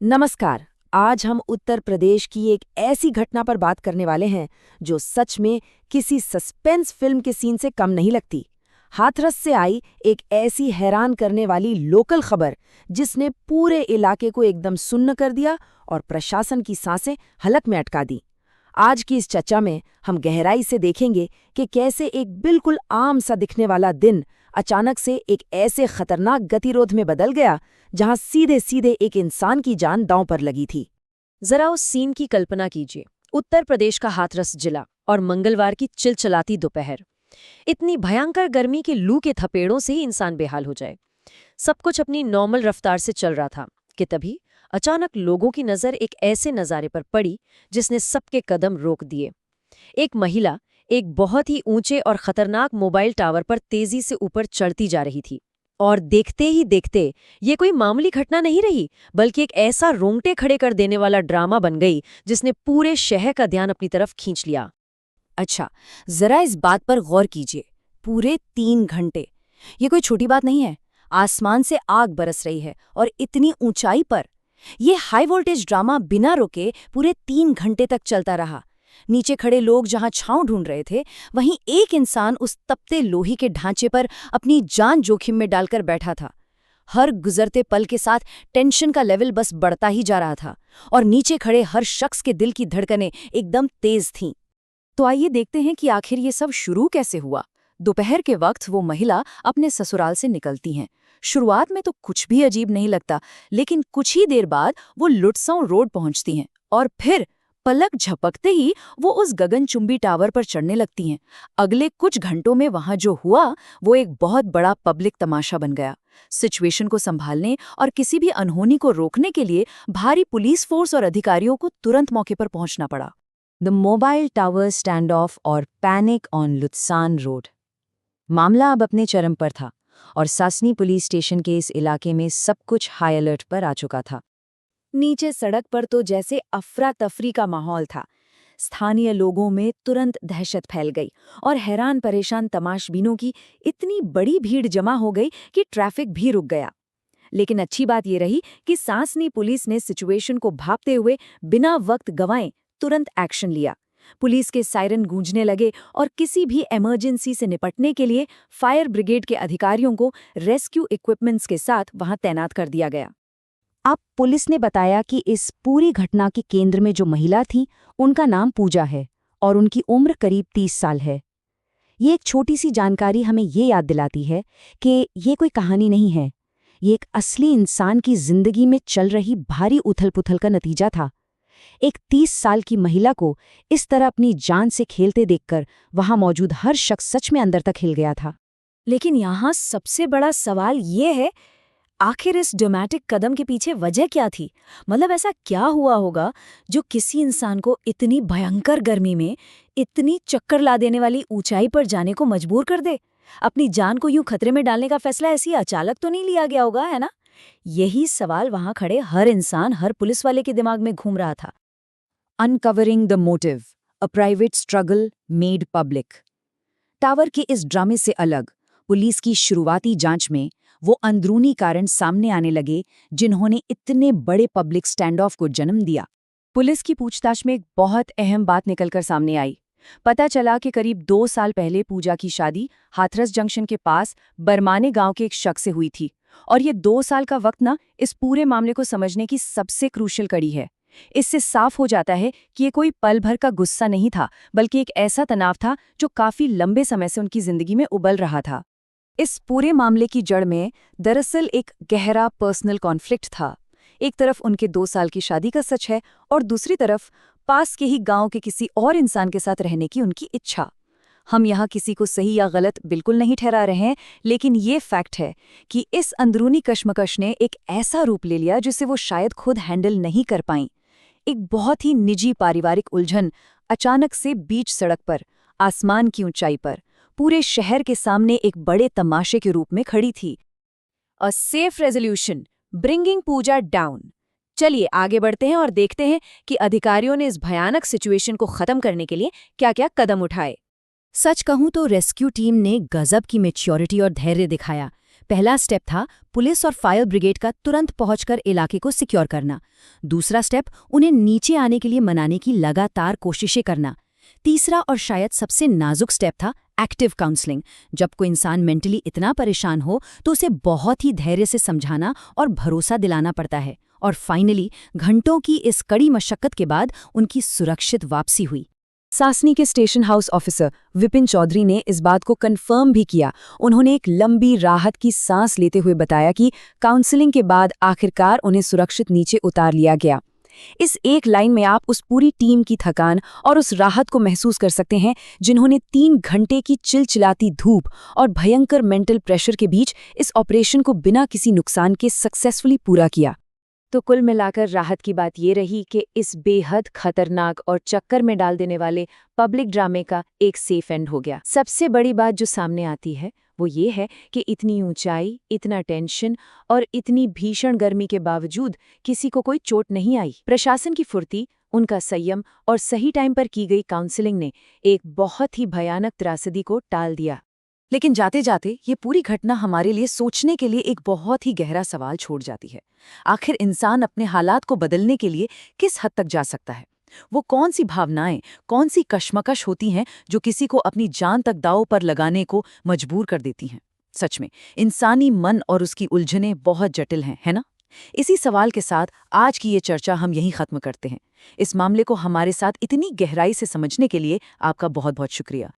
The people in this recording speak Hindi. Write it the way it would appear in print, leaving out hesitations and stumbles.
नमस्कार। आज हम उत्तर प्रदेश की एक ऐसी घटना पर बात करने वाले हैं जो सच में किसी सस्पेंस फिल्म के सीन से कम नहीं लगती। हाथरस से आई एक ऐसी हैरान करने वाली लोकल खबर जिसने पूरे इलाके को एकदम सुन्न कर दिया और प्रशासन की सांसें हलक में अटका दी। आज की इस चर्चा में हम गहराई से देखेंगे कि कैसे एक बिल्कुल आम सा दिखने वाला दिन अचानक से एक ऐसे खतरनाक गतिरोध में बदल गया जहां सीधे सीधे एक इंसान की जान दांव पर लगी थी। जरा उस सीन की कल्पना कीजिए। उत्तर प्रदेश का हाथरस जिला और मंगलवार की चिलचिलाती दोपहर। इतनी भयंकर गर्मी के लू के थपेड़ों से ही इंसान बेहाल हो जाए। सब कुछ अपनी नॉर्मल रफ्तार से चल रहा था कि तभी अचानक लोगों की नजर एक ऐसे नज़ारे पर पड़ी जिसने सबके कदम रोक दिए। एक महिला एक बहुत ही ऊंचे और खतरनाक मोबाइल टावर पर तेजी से ऊपर चढ़ती जा रही थी। और देखते ही देखते ये कोई मामूली घटना नहीं रही, बल्कि एक ऐसा रोंगटे खड़े कर देने वाला ड्रामा बन गई जिसने पूरे शहर का ध्यान अपनी तरफ खींच लिया। अच्छा, जरा इस बात पर गौर कीजिए। पूरे 3 घंटे, ये कोई छोटी बात नहीं है। आसमान से आग बरस रही है और इतनी ऊंचाई पर। ये हाई वोल्टेज ड्रामा बिना रुके पूरे 3 घंटे तक चलता रहा। नीचे खड़े लोग जहां छांव ढूंढ रहे थे, वहीं एक इंसान उस तपते लोहे के ढांचे पर अपनी जान जोखिम में डालकर बैठा था। हर गुजरते पल के साथ टेंशन का लेवल बस बढ़ता ही जा रहा था और नीचे खड़े हर शख्स के दिल की धड़कनें एकदम तेज थीं। तो आइए देखते हैं कि आखिर ये सब शुरू कैसे हुआ। दोपहर के वक्त वो महिला अपने ससुराल से निकलती हैं। शुरुआत में तो कुछ भी अजीब नहीं लगता, लेकिन कुछ ही देर बाद वो लुटसों रोड पहुंचती हैं और फिर पलक झपकते ही वो उस गगनचुंबी टावर पर चढ़ने लगती हैं। अगले कुछ घंटों में वहां जो हुआ वो एक बहुत बड़ा पब्लिक तमाशा बन गया। सिचुएशन को संभालने और किसी भी अनहोनी को रोकने के लिए भारी पुलिस फोर्स और अधिकारियों को तुरंत मौके पर पहुंचना पड़ा। The mobile tower stand of और पैनिक ऑन लुत्सान रोड। मामला अब अपने चरम पर था और सासनी पुलिस स्टेशन के इस इलाके में सब कुछ हाई अलर्ट पर आ चुका था। नीचे सड़क पर तो जैसे अफरा तफरी का माहौल था। स्थानीय लोगों में तुरंत दहशत फैल गई और हैरान परेशान तमाशबीनों की इतनी बड़ी भीड़ जमा हो गई कि ट्रैफिक भी रुक गया। लेकिन अच्छी बात ये रही कि सासनी पुलिस ने सिचुएशन को भांपते हुए बिना वक्त गंवाए तुरंत एक्शन लिया। पुलिस के सायरन गूंजने लगे और किसी भी इमरजेंसी से निपटने के लिए फायर ब्रिगेड के अधिकारियों को रेस्क्यू इक्विपमेंट्स के साथ वहां तैनात कर दिया गया। अब पुलिस ने बताया कि इस पूरी घटना के केंद्र में जो महिला थी, उनका नाम पूजा है और उनकी उम्र करीब 30 साल है। ये एक छोटी सी जानकारी हमें ये याद दिलाती है कि ये कोई कहानी नहीं है। ये एक असली इंसान की जिंदगी में चल रही भारी उथल-पुथल का नतीजा था। एक 30 साल की महिला को इस तरह अपनी जान से खेलते देखकर वहां मौजूद हर शख्स सच में अंदर तक हिल गया था। लेकिन यहाँ सबसे बड़ा सवाल ये है, आखिर इस ड्रामेटिक कदम के पीछे वजह क्या थी? मतलब ऐसा क्या हुआ होगा जो किसी इंसान को इतनी भयंकर गर्मी में इतनी चक्कर ला देने वाली ऊंचाई पर जाने को मजबूर कर दे? अपनी जान को यूं खतरे में डालने का फैसला ऐसी अचानक तो नहीं लिया गया होगा, है ना? यही सवाल वहां खड़े हर इंसान, हर पुलिस वाले के दिमाग में घूम रहा था। Uncovering the motive, a private struggle made public. Tower के इस ड्रामे से अलग पुलिस की शुरुआती जांच में वो अंदरूनी कारण सामने आने लगे जिन्होंने इतने बड़े पब्लिक स्टैंड ऑफ को जन्म दिया। पुलिस की पूछताछ में एक बहुत अहम बात निकलकर सामने आई। पता चला कि करीब 2 साल पहले पूजा की शादी हाथरस जंक्शन के पास बरमाने गांव के एक शख्स से हुई थी और ये 2 साल का वक्त ना इस पूरे मामले को समझने की सबसे क्रूशियल कड़ी है। इससे साफ हो जाता है कि ये कोई पल भर का गुस्सा नहीं था, बल्कि एक ऐसा तनाव था जो काफी लंबे समय से उनकी जिंदगी में उबल रहा था। इस पूरे मामले की जड़ में दरअसल एक गहरा पर्सनल कॉन्फ्लिक्ट था। एक तरफ उनके 2 साल की शादी का सच है और दूसरी तरफ पास के ही गांव के किसी और इंसान के साथ रहने की उनकी इच्छा। हम यहाँ किसी को सही या गलत बिल्कुल नहीं ठहरा रहे हैं, लेकिन ये फैक्ट है कि इस अंदरूनी कश्मकश ने एक ऐसा रूप ले लिया जिसे वो शायद खुद हैंडल नहीं कर पाईं। एक बहुत ही निजी पारिवारिक उलझन अचानक से बीच सड़क पर, आसमान की ऊंचाई पर, पूरे शहर के सामने एक बड़े तमाशे के रूप में खड़ी थी। A safe resolution bringing Pooja down. चलिए आगे बढ़ते हैं और देखते हैं कि अधिकारियों ने इस भयानक सिचुएशन को खत्म करने के लिए क्या-क्या कदम उठाए। सच कहूं तो रेस्क्यू टीम ने गजब की मैच्योरिटी और धैर्य दिखाया। पहला स्टेप था पुलिस और फायर ब्रिगेड का तुरंत पहुंचकर इलाके को सिक्योर करना। दूसरा स्टेप उन्हें नीचे आने के लिए मनाने की लगातार कोशिशें करना। तीसरा और शायद सबसे नाजुक स्टेप था एक्टिव काउंसलिंग। जब कोई इंसान मेंटली इतना परेशान हो तो उसे बहुत ही धैर्य से समझाना और भरोसा दिलाना पड़ता है। और फाइनली घंटों की इस कड़ी मशक्कत के बाद उनकी सुरक्षित वापसी हुई। सासनी के station house officer Vipin Chaudhary ने इस बात को कंफर्म भी किया। उन्होंने एक लंबी राहत की सांस लेते हुए बताया कि काउंसलिंग के बाद आखिरकार उन्हें सुरक्षित नीचे उतार लिया गया। इस एक लाइन में आप उस पूरी टीम की थकान और उस राहत को महसूस कर सकते हैं जिन्होंने 3 घंटे की चिलचिलाती धूप और भयंकर मेंटल प्रेशर के बीच इस ऑपरेशन को बिना किसी नुकसान के सक्सेसफुली पूरा किया। तो कुल मिलाकर राहत की बात ये रही कि इस बेहद खतरनाक और चक्कर में डाल देने वाले पब्लिक ड्रामे का एक सेफ एंड हो गया। सबसे बड़ी बात जो सामने आती है वो ये है कि इतनी ऊंचाई, इतना टेंशन और इतनी भीषण गर्मी के बावजूद किसी को कोई चोट नहीं आई। प्रशासन की फुर्ती, उनका संयम और सही टाइम पर की गई काउंसलिंग ने एक बहुत ही भयानक त्रासदी को टाल दिया। लेकिन जाते जाते ये पूरी घटना हमारे लिए सोचने के लिए एक बहुत ही गहरा सवाल छोड़ जाती है। आखिर इंसान अपने हालात को बदलने के लिए किस हद तक जा सकता है? वो कौन सी भावनाएं, कौन सी कश्मकश होती हैं जो किसी को अपनी जान तक दांव पर लगाने को मजबूर कर देती हैं? सच में इंसानी मन और उसकी उलझनें बहुत जटिल हैं, है ना? इसी सवाल के साथ आज की ये चर्चा हम यहीं खत्म करते हैं। इस मामले को हमारे साथ इतनी गहराई से समझने के लिए आपका बहुत बहुत शुक्रिया।